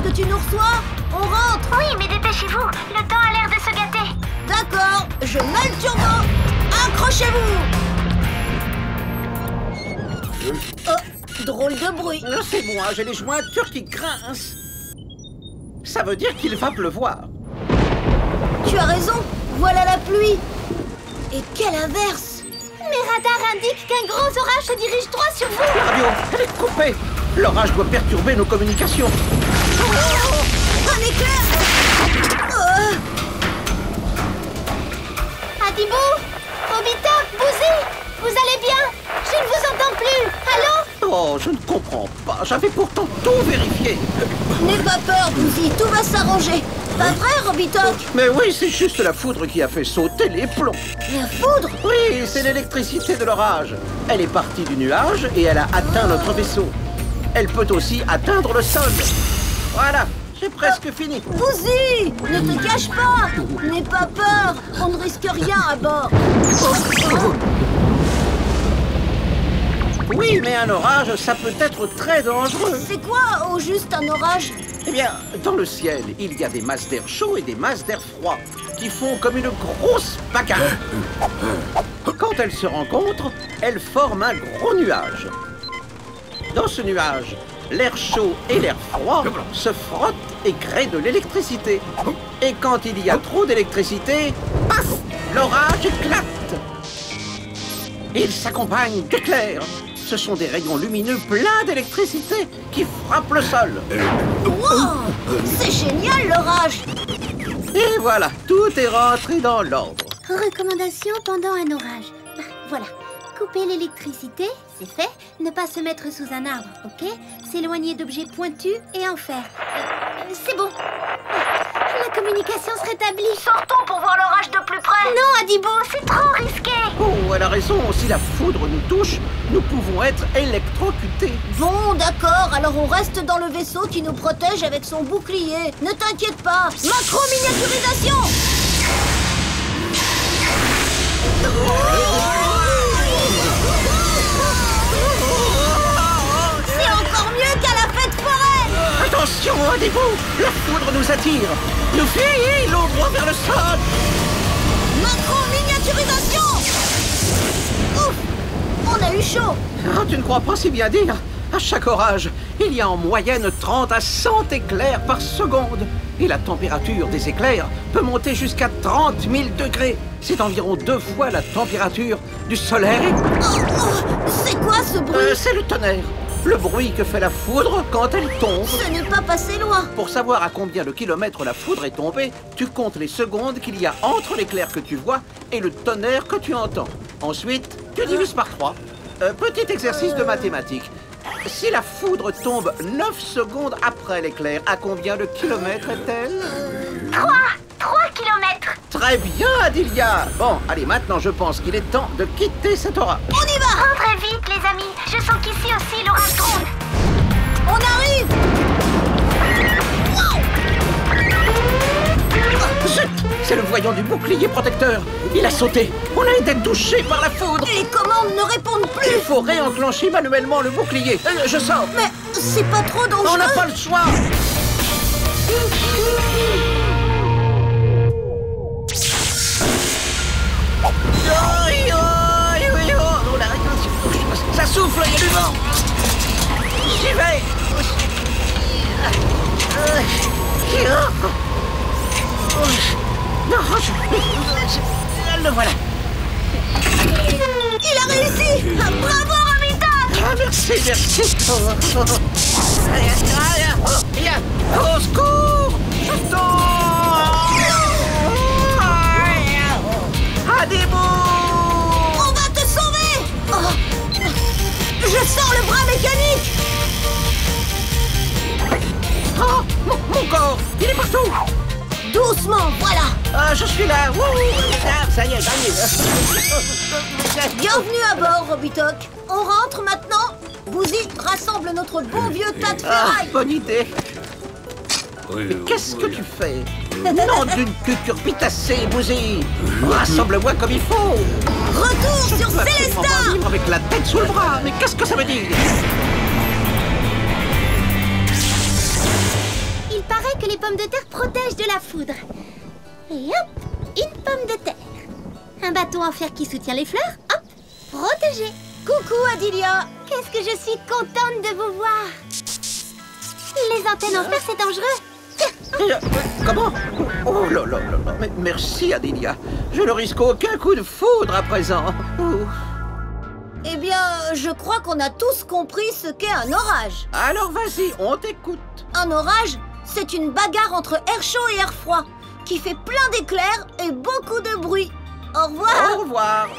que tu nous reçois? On rentre. Oui, mais dépêchez-vous, le temps a l'air de se gâter. D'accord, je mets le turbo. Accrochez-vous. Oh, drôle de bruit. C'est moi, j'ai les jointures qui grincent. Ça veut dire qu'il va pleuvoir. Tu as raison, voilà la pluie. Et quelle inverse! Mes radars indiquent qu'un gros orage se dirige droit sur vous. La radio, elle est coupée. L'orage doit perturber nos communications. Un éclair! Adibou, Obita, Bouzy, vous allez bien? Je ne vous entends plus. Allô? Oh, je ne comprends pas. J'avais pourtant tout vérifié. N'aie pas peur, Bouzy, tout va s'arranger. Pas vrai, Robitok? Mais oui, c'est juste la foudre qui a fait sauter les plombs. La foudre? Oui, c'est l'électricité de l'orage. Elle est partie du nuage et elle a atteint notre vaisseau. Elle peut aussi atteindre le sol. Voilà, j'ai presque fini. Bouzy, ne te cache pas. N'aie pas peur, on ne risque rien à bord. Oui, mais un orage, ça peut être très dangereux. C'est quoi, au juste, un orage? Eh bien, dans le ciel, il y a des masses d'air chaud et des masses d'air froid qui font comme une grosse bagarre. Quand elles se rencontrent, elles forment un gros nuage. Dans ce nuage, l'air chaud et l'air froid se frottent et créent de l'électricité. Et quand il y a trop d'électricité, paf, l'orage éclate. Il s'accompagne d'éclairs. Ce sont des rayons lumineux pleins d'électricité qui frappent le sol. Wow, c'est génial, l'orage. Et voilà, tout est rentré dans l'ordre. Recommandation pendant un orage. Voilà. Couper l'électricité, c'est fait. Ne pas se mettre sous un arbre, ok? S'éloigner d'objets pointus et en fer. C'est bon. La communication se rétablit. Sortons pour voir l'orage de plus près. Non, Adibou, c'est trop risqué. Oh, elle a raison, si la foudre nous touche, nous pouvons être électrocutés. Bon, d'accord, alors on reste dans le vaisseau qui nous protège avec son bouclier. Ne t'inquiète pas, macro-miniaturisation. C'est encore mieux qu'à la fête foraine. Attention, Adibou, la foudre nous attire. Nous filons droit vers le sol. Macro-miniaturisation. Ouf, on a eu chaud. Ah, tu ne crois pas si bien dire? À chaque orage, il y a en moyenne 30 à 100 éclairs par seconde. Et la température des éclairs peut monter jusqu'à 30 000 degrés. C'est environ 2 fois la température du soleil. C'est quoi ce bruit? C'est le tonnerre. Le bruit que fait la foudre quand elle tombe. Ce n'est pas passé loin. Pour savoir à combien de kilomètres la foudre est tombée, tu comptes les secondes qu'il y a entre l'éclair que tu vois et le tonnerre que tu entends. Ensuite, tu divises par 3. Petit exercice de mathématiques. Si la foudre tombe 9 secondes après l'éclair, à combien de kilomètres est-elle? 3 kilomètres. Très bien, Adilia. Bon, allez, maintenant je pense qu'il est temps de quitter cet orage. On y va. Rentrez vite, les amis. Je sens qu'ici aussi l'orage gronde. On arrive. Zut! C'est le voyant du bouclier protecteur. Il a sauté. On a été touché par la foudre. Les commandes ne répondent plus. Il faut réenclencher manuellement le bouclier. Je sors. Mais c'est pas trop dangereux. On n'a pas le choix. Ça souffle, il y a du vent. J'y vais. Non, le voilà. Il a réussi. Bravo, Romita. Ah, merci, merci. Au secours. Je tombe. Adibou. On va te sauver. Oh. Je sors le bras mécanique. Oh, mon corps, il est partout. Doucement, voilà. Ah, je suis là. Ça y est, j'arrive. Bienvenue à bord, Robitok. On rentre maintenant. Bouzy, rassemble notre bon vieux tas de ferraille. Bonne idée. Mais qu'est-ce que tu fais? Nom d'une cucurbitacée, Bouzy. Rassemble-moi comme il faut. Retour Je sur peux absolument pas Célestin. vivre avec la tête sous le bras. Mais qu'est-ce que ça veut dire? pommes de terre protègent de la foudre. Et hop, une pomme de terre. Un bâton en fer qui soutient les fleurs, hop, protégé. Coucou Adilia. Qu'est-ce que je suis contente de vous voir. Les antennes en fer, c'est dangereux. Comment? Oh là là là là. Mais merci Adilia. Je ne risque aucun coup de foudre à présent. Ouh. Eh bien, je crois qu'on a tous compris ce qu'est un orage. Alors vas-y, on t'écoute. Un orage, c'est une bagarre entre air chaud et air froid qui fait plein d'éclairs et beaucoup de bruit. Au revoir. Au revoir.